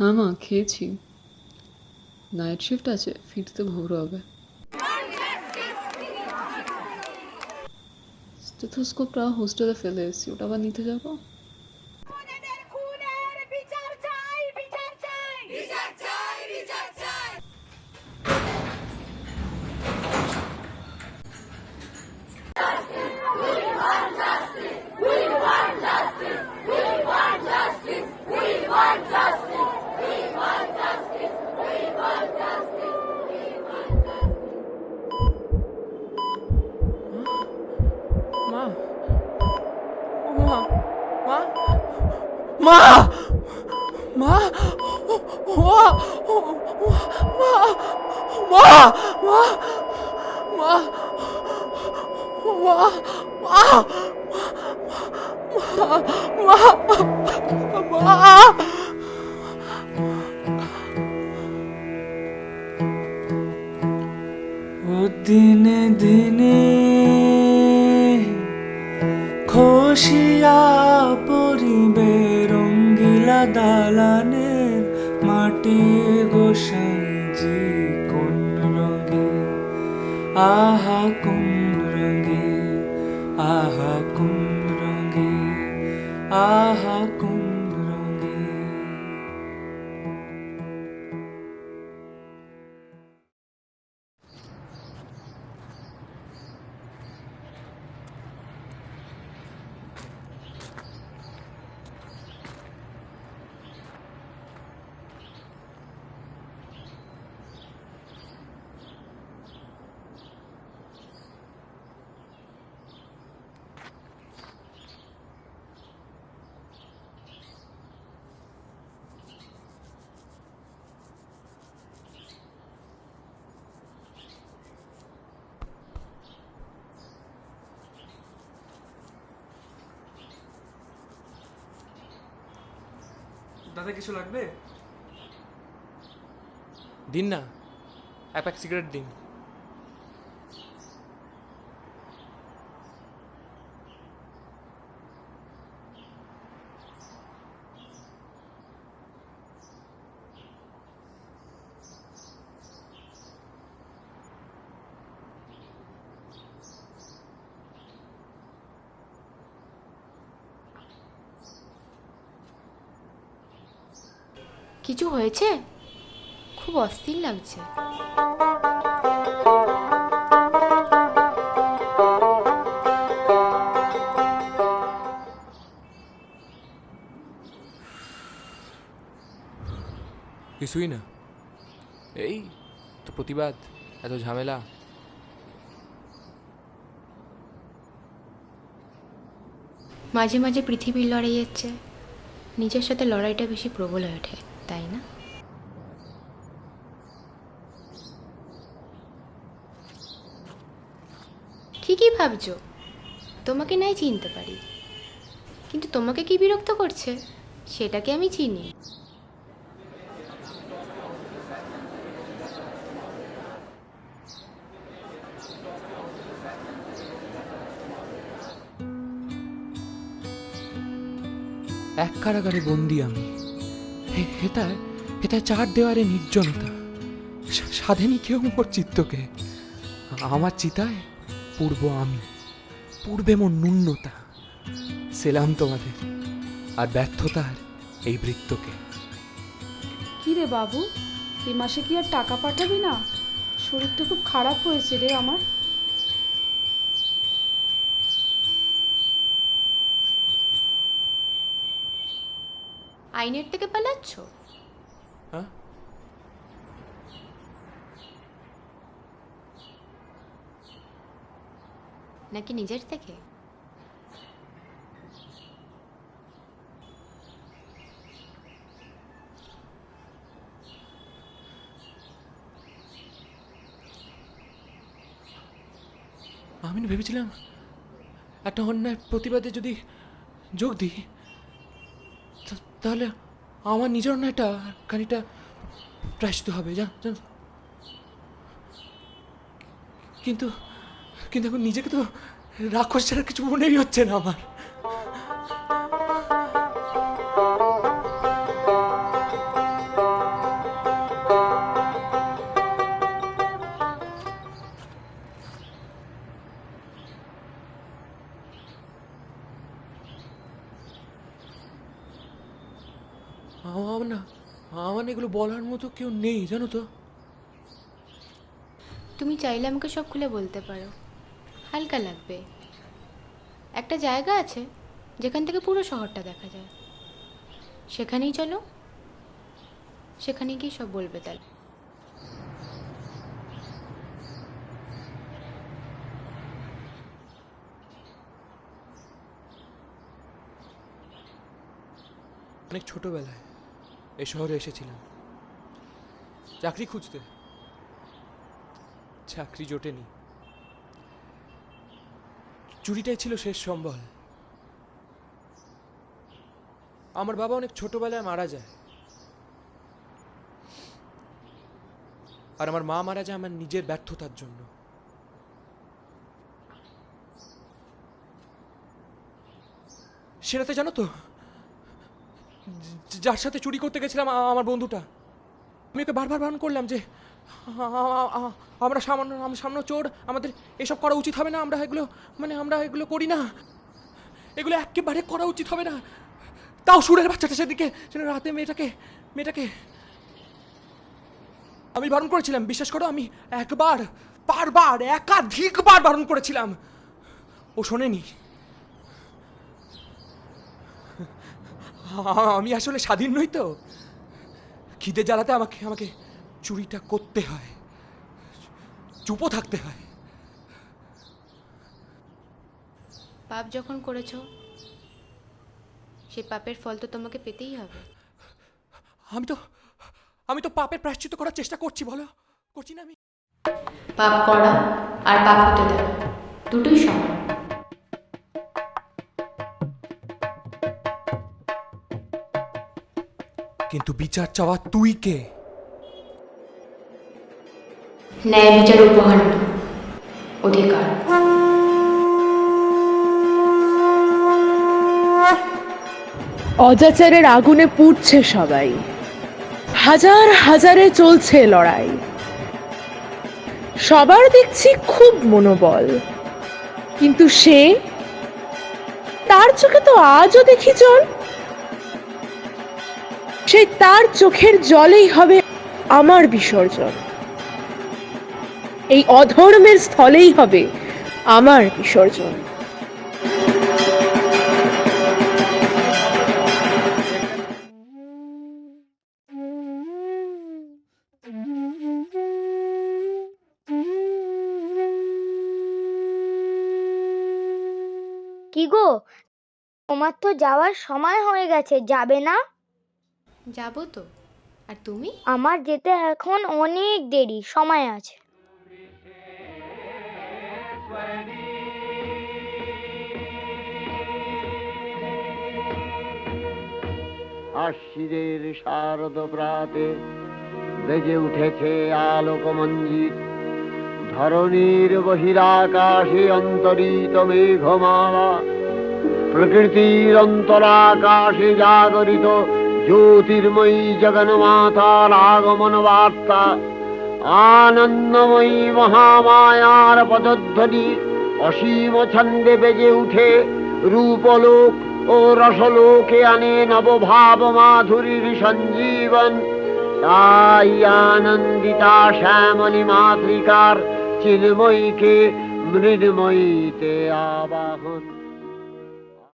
হ্যাঁ মা, খেয়েছি। নাইট শিফট আছে, ফিরতে ভোর হবে। স্টেথোস্কোপটা হোস্টেলে ফেলে এসেছি, ওটা আবার নিতে যাবো। মা, মা, মা, মা, মা, মা, মা, মা, মা, মা, মা। ও দিনে দিনে খসিয়া পরিবে রঙ্গিলা দালানের মাটি গোসাইজি কোন রঙে, আহা কোন রঙে, আহা কোন রঙে, আহা কোন রঙে। দাদা কিছু লাগবে? দিন না, এক প্যাক সিগারেট দিন। কিছু হয়েছে? খুব অস্থির লাগছে। কিছুই না, এই তো প্রতিবাদ, এত ঝামেলা। মাঝে মাঝে পৃথিবীর লড়াইয়ের চেয়ে নিজের সাথে লড়াইটা বেশি প্রবল হয়ে ওঠে, তাই না? ঠিকই ভাবছো, তোমাকে নাই চিনতে পারি, কিন্তু তোমাকে কি বিরক্ত করছে সেটাকে আমি চিনি। এক কারাগারে বন্দি আমি, হেতায় হেতায় চার দেওয়ারে নির্জনতা, সাধেনি কেউ মোর চিত্তকে। আমার চিতায় পূর্ব আমি, পূর্বে মোর ন্যূনতা। সেলাম তোমাদের আর ব্যর্থতার এই বৃত্তকে। কি রে বাবু, এই মাসে কি আর টাকা পাঠাবি না? শরীরটা খুব খারাপ হয়েছে রে আমার। আইনের থেকে পালাচ্ছ? হ্যাঁ, নাকি নিজের থেকে? আমি না ভেবেছিলাম একটা অন্যায় প্রতিবাদে যদি যোগ দিই তাহলে আমার নিজের অন্যায়টা খানিকটা প্রায়শ্চিত হবে, জান। কিন্তু কিন্তু এখন নিজেকে তো রাক্ষস ছাড়া কিছু মনেই হচ্ছে না আমার। আমার না আমার এগুলো বলার মতো কেউ নেই, জানো তো। তুমি চাইলে আমাকে সব খুলে বলতে পারো, হালকা লাগবে। একটা জায়গা আছে যেখান থেকে পুরো শহরটা দেখা যায়, সেখানেই চলো, সেখানে গিয়ে সব বলবে তাহলে। অনেক ছোটবেলায় এই শহরে এসেছিলাম চাকরি খুঁজতে। চাকরি জোটেনি, চুরিটাই ছিল শেষ সম্বল। আমার বাবা অনেক ছোটবেলায় মারা যায়, আর আমার মা মারা যায় আমার নিজের ব্যর্থতার জন্য। সেটাতে জানো তো, যার সাথে চুরি করতে গেছিলাম, আমার বন্ধুটা, আমি ওকে বারবার বারণ করলাম যে আমরা সামান্য চোর, আমাদের এসব করা উচিত হবে না, আমরা এগুলো করি না, এগুলো একেবারে করা উচিত হবে না। তাও সুরের বাচ্চাটা সেদিকে রাতে মেয়েটাকে আমি বারণ করেছিলাম, বিশ্বাস করো, আমি একাধিকবার বারণ করেছিলাম, ও শোনেনি। আমি আসলে স্বাধীন নই তো, খিদে জ্বালাতে আমাকে চুরিটা করতে হয়, চুপও থাকতে হয়। পাপ যখন করেছো, সেই পাপের ফল তো তোমাকে পেতেই হবে। আমি তো পাপের প্রায়শ্চিত্ত করার চেষ্টা করছি, বলো করছি না আমি? পাপ করা আর পাপ হতে দেওয়া দুটোই সমান। কিন্তু বিচার চাওয়া তুই কে? ন্যায় বিচার উপহার না, অধিকার। অজাচারের আগুনে পুড়ছে সবাই, হাজার হাজারে চলছে লড়াই, সবার দেখছি খুব মনোবল, কিন্তু তার চোখে তো আজও দেখি জল। সেই তার চোখের জলেই হবে আমার বিসর্জন, এই অধর্মের স্থলেই হবে আমার বিসর্জন। কি গো, তোমার তো যাওয়ার সময় হয়ে গেছে, যাবে না? যাবো তো, আর তুমি? আমার যেতে এখন অনেক দেরি, সময় আছে। আশ্বিরের শারদ প্রাতে বেজে উঠেছে আলোকমঞ্জিত, ধরণীর বহিরাকাশে অন্তরিত মেঘমালা, প্রকৃতির অন্তরাকাশে জাগরিত জ্যোতির্ময়ী জগন্মাতার আগমন বার্তা, আনন্দময়ী মহামায়ার পদধ্বনি অসীম ছন্দে বেজে উঠে রূপলোক ও রসলোকে আনে নবভাব মাধুরীর সঞ্জীবন। তাই আনন্দিতা শ্যামলী মাতৃকার চিন্ময়ীকে মৃন্ময়ীতে আবাহন।